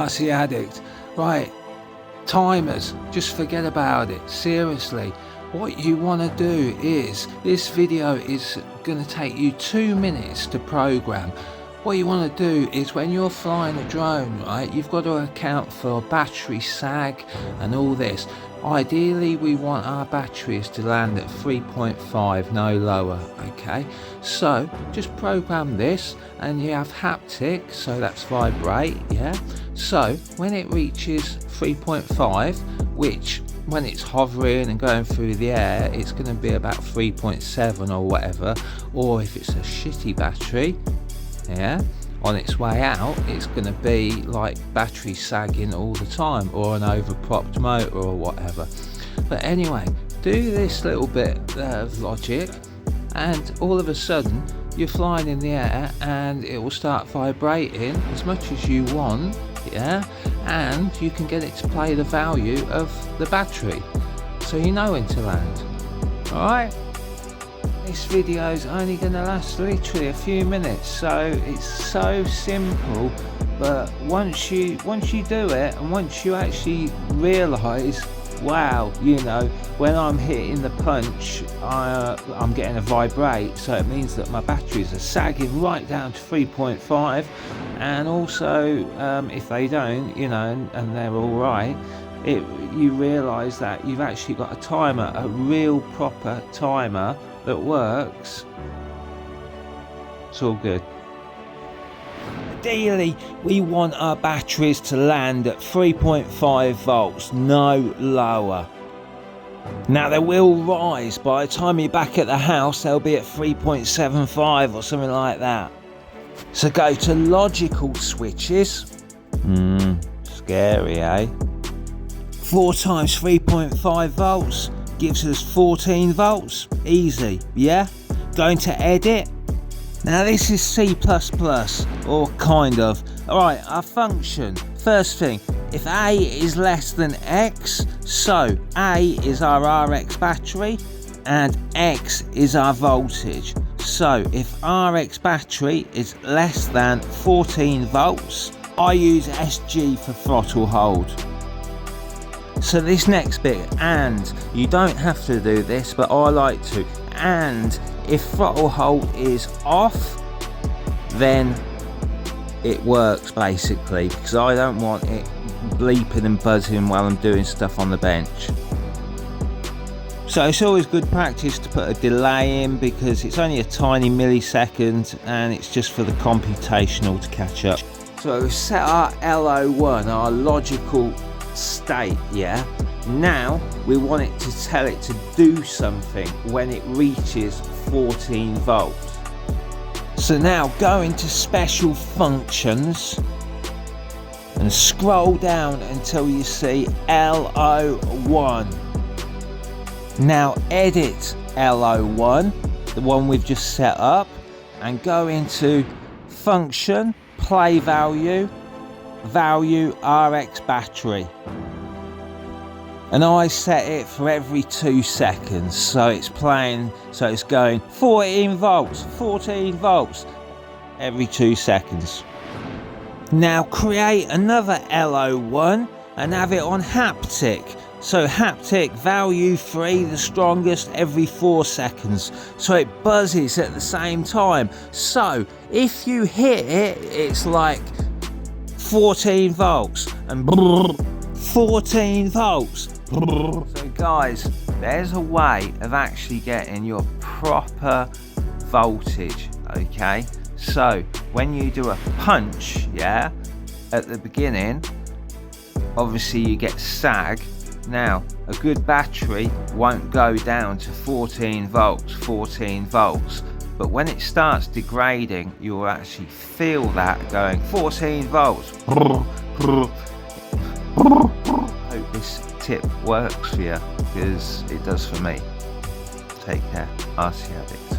RC Addict. Right, timers, just forget about it, seriously. What you want to do is, this video is going to take you 2 minutes to program. What you want to do is, when you're flying a drone, right, you've got to account for battery sag and all this. Ideally, we want our batteries to land at 3.5, no lower, okay? So just program this, and you have haptic, so that's vibrate, yeah? So when it reaches 3.5, which when it's hovering and going through the air, it's going to be about 3.7 or whatever, or if it's a shitty battery, yeah, on its way out, it's going to be like battery sagging all the time, or an overpropped motor or whatever. But anyway, do this little bit of logic, and all of a sudden you're flying in the air and it will start vibrating as much as you want, yeah, and you can get it to play the value of the battery, so you know when to land. Alright, this video is only going to last literally a few minutes, so it's so simple. But once you do it, and once you actually realise, wow, you know, when I'm hitting the punch, I'm getting a vibrate, so it means that my batteries are sagging right down to 3.5, and also if they don't, you know, and they're all right, you realise that you've actually got a timer, a real proper timer that works. It's all good. Ideally, we want our batteries to land at 3.5 volts, no lower. Now they will rise. By the time you're back at the house, they'll be at 3.75 or something like that. So go to logical switches. Scary, eh? 4 times 3.5 volts gives us 14 volts. Easy, yeah? Going to edit. Now this is C++, or kind of. Alright, our function. First thing, if A is less than X, so A is our RX battery and X is our voltage. So if RX battery is less than 14 volts, I use SG for throttle hold. So this next bit, and you don't have to do this, but I like to, and if throttle hold is off, then it works basically, because I don't want it bleeping and buzzing while I'm doing stuff on the bench. So it's always good practice to put a delay in, because it's only a tiny millisecond and it's just for the computational to catch up. So we've set our LO1, our logical state, yeah? Now we want it to tell it to do something when it reaches 14 volts. So now go into special functions and scroll down until you see LO1. Now edit LO1, the one we've just set up, and go into function, play value, value RX battery, and I set it for every 2 seconds, so it's playing, so it's going 14 volts every 2 seconds. Now create another LO1 and have it on haptic. So haptic value 3, the strongest, every 4 seconds, so it buzzes at the same time. So if you hit it, it's like 14 volts and 14 volts. So guys, there's a way of actually getting your proper voltage, okay? So when you do a punch, yeah, at the beginning, obviously you get sag. Now a good battery won't go down to 14 volts, but when it starts degrading, you'll actually feel that going 14 volts. I hope this tip works for you, because it does for me. Take care, RC Addict.